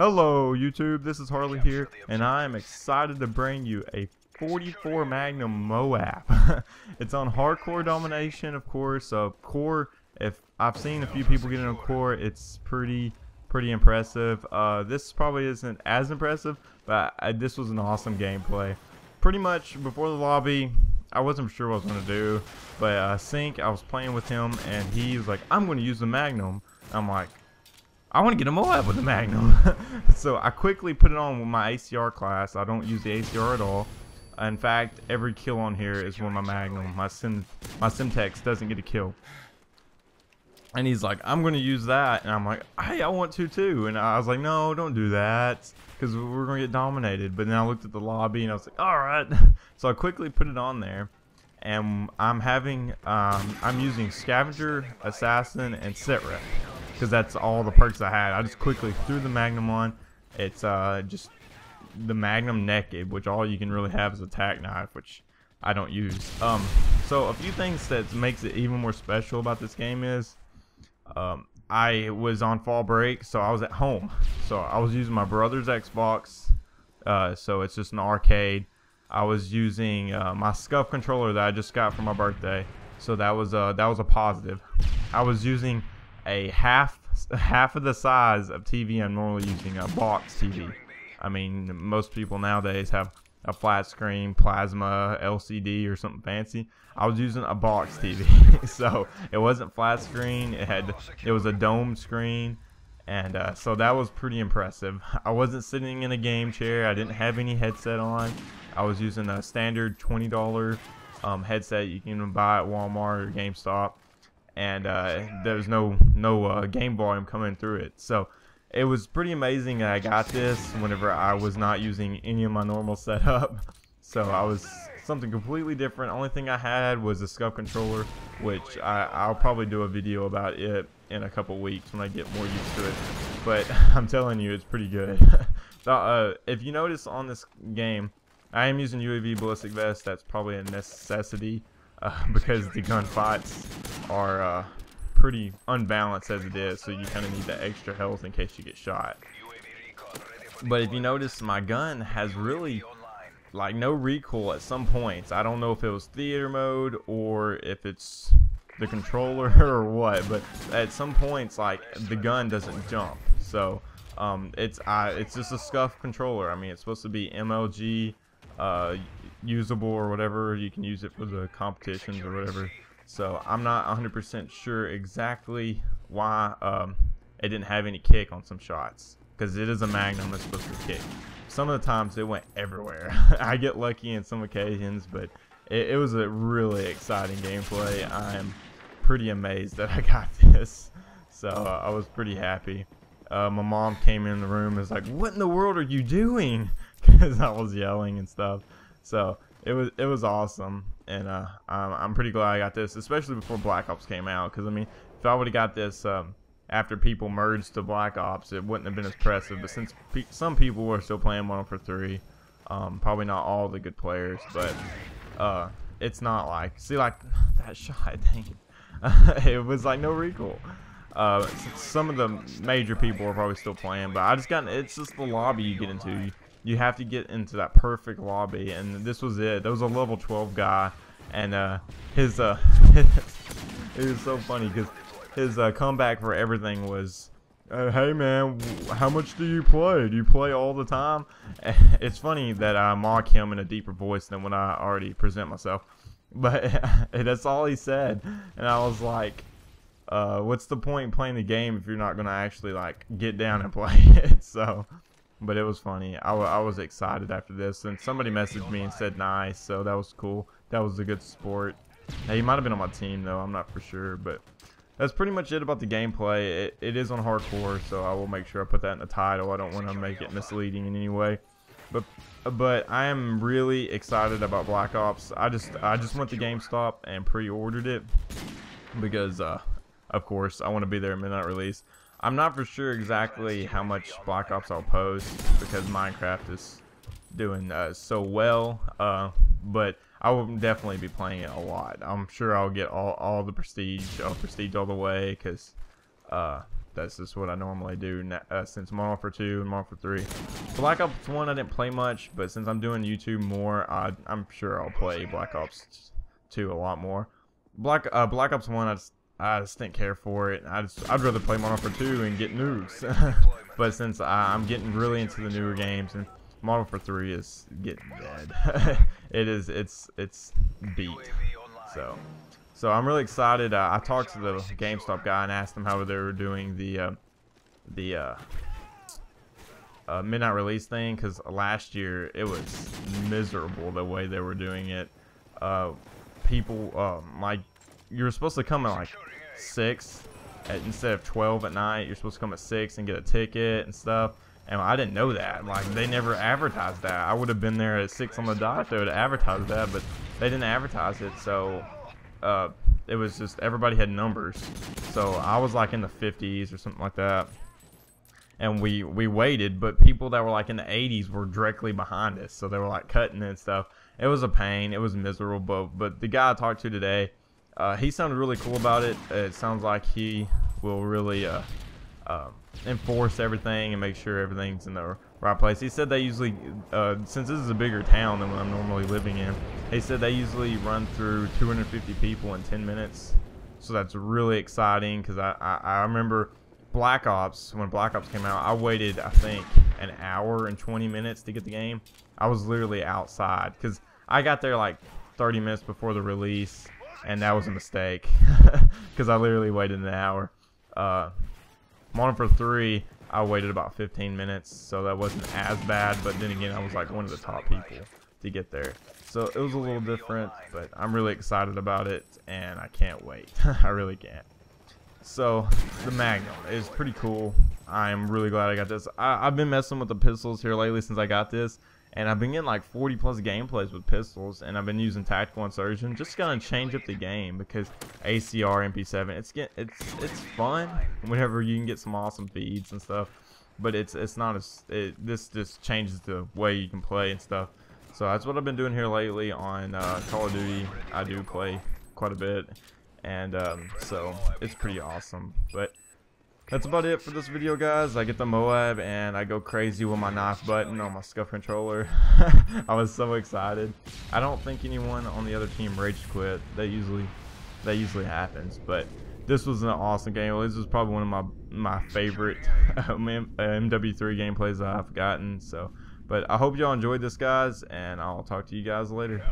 Hello YouTube, this is Harley here, and I am excited to bring you a 44 Magnum M.O.A.B. It's on hardcore domination, of course. Core, if I've seen a few people get in a core, it's pretty impressive. This probably isn't as impressive, but this was an awesome gameplay. Pretty much before the lobby, I wasn't sure what I was going to do, but Sync, I was playing with him, and he was like, I'm going to use the Magnum. I'm like, I want to get a M.O.A.B with the Magnum. So I quickly put it on with my ACR class. I don't use the ACR at all. In fact, every kill on here is with my Magnum. My Simtex doesn't get a kill. And he's like, I'm going to use that. And I'm like, hey, I want to too. And I was like, no, don't do that, because we're going to get dominated. But then I looked at the lobby and I was like, alright. So I quickly put it on there. And I'm using Scavenger, Assassin, and Sit Rep, because that's all the perks I had. I just quickly threw the Magnum on. It's just the Magnum naked, which all you can really have is a tack knife, which I don't use. So a few things that makes it even more special about this game is I was on fall break, so I was at home. So I was using my brother's Xbox, so it's just an arcade. I was using my Scuff controller that I just got for my birthday, so that was a positive. I was using a half of the size of TV I'm normally using, a box TV. I mean, most people nowadays have a flat screen, plasma, LCD, or something fancy. I was using a box TV, so it wasn't flat screen. It was a dome screen, and so that was pretty impressive. I wasn't sitting in a game chair. I didn't have any headset on. I was using a standard $20 headset you can buy at Walmart or GameStop. And there's no game volume coming through it, so it was pretty amazing that I got this whenever I was not using any of my normal setup. So I was something completely different. Only thing I had was a Scuff controller, which I'll probably do a video about it in a couple weeks when I get more used to it. But I'm telling you, it's pretty good. So, if you notice on this game, I am using UAV ballistic vest. That's probably a necessity. Because the gunfights are pretty unbalanced as it is, so you kind of need that extra health in case you get shot. But if you notice, my gun has really like no recoil at some points. I don't know if it was theater mode or if it's the controller or what, but at some points like the gun doesn't jump. So it's just a Scuff controller. I mean, it's supposed to be MLG usable or whatever. You can use it for the competitions or whatever. So I'm not 100% sure exactly why it didn't have any kick on some shots, because it is a Magnum that's supposed to kick. Some of the times it went everywhere. I get lucky in some occasions, but it was a really exciting gameplay. I am pretty amazed that I got this, so I was pretty happy. My mom came in the room and was like, what in the world are you doing? Because I was yelling and stuff. So it was awesome, and I'm pretty glad I got this, especially before Black Ops came out. Because I mean, if I would have got this after people merged to Black Ops, it wouldn't have been as impressive. But since some people were still playing Modern Warfare 3, probably not all the good players, but it's not like, see, like that shot, dang, it was like no recoil. Some of the major people are probably still playing, but it's just the lobby you get into. You have to get into that perfect lobby, and this was it. There was a level 12 guy, and it was so funny because his comeback for everything was, hey man, how much do you play? Do you play all the time? It's funny that I mock him in a deeper voice than when I already present myself, but that's all he said, and I was like, what's the point in playing the game if you're not gonna actually like get down and play it? So. But it was funny. I was excited after this, and somebody messaged me and said nice, so that was cool. That was a good sport. Hey, he might have been on my team though, I'm not for sure, but that's pretty much it about the gameplay. It is on hardcore, so I will make sure I put that in the title. I don't want to make it misleading in any way, but I am really excited about Black Ops. I just went to GameStop and pre-ordered it because of course I want to be there at midnight release. I'm not for sure exactly how much Black Ops I'll post because Minecraft is doing so well, but I will definitely be playing it a lot. I'm sure I'll get all the prestige all the way, because that's just what I normally do since Modern Warfare 2 and Modern Warfare 3. Black Ops 1 I didn't play much, but since I'm doing YouTube more, I'm sure I'll play Black Ops 2 a lot more. Black Ops 1 I just didn't care for it. I'd rather play Modern Warfare 2 and get nukes. But since I'm getting really into the newer games, and Modern Warfare 3 is getting dead. it's beat. So I'm really excited. I talked to the GameStop guy and asked him how they were doing the midnight release thing, because last year it was miserable the way they were doing it. People like, you were supposed to come at like 6 instead of 12 at night. You're supposed to come at 6 and get a ticket and stuff. And I didn't know that. Like, they never advertised that. I would have been there at 6 on the dot if they would have advertised that, but they didn't advertise it. So it was just, everybody had numbers. So I was like in the 50s or something like that. And we waited, but people that were like in the 80s were directly behind us. So they were like cutting and stuff. It was a pain. It was miserable. But the guy I talked to today, he sounded really cool about it. It sounds like he will really enforce everything and make sure everything's in the right place. He said they usually, since this is a bigger town than what I'm normally living in, he said they usually run through 250 people in 10 minutes. So that's really exciting, because I remember Black Ops, when Black Ops came out, I waited, I think, an hour and 20 minutes to get the game. I was literally outside, because I got there like 30 minutes before the release, and that was a mistake, because I literally waited an hour. Modern Warfare 3, I waited about 15 minutes, so that wasn't as bad, but then again, I was like one of the top people to get there. So it was a little different, but I'm really excited about it, and I can't wait. I really can't. So the Magnum is pretty cool. I'm really glad I got this. I've been messing with the pistols here lately since I got this, and I've been getting like 40 plus gameplays with pistols, and I've been using tactical insertion, just gonna change up the game, because ACR MP7, it's fun whenever you can get some awesome feeds and stuff, but it's not as this just changes the way you can play and stuff. So that's what I've been doing here lately on Call of Duty. I do play quite a bit, and so it's pretty awesome. But that's about it for this video, guys. I get the M.O.A.B and I go crazy with my knife button on my scuff controller. I was so excited. I don't think anyone on the other team rage quit. That usually happens, but this was an awesome game. This was probably one of my favorite MW3 gameplays I've gotten. So, but I hope y'all enjoyed this, guys, and I'll talk to you guys later.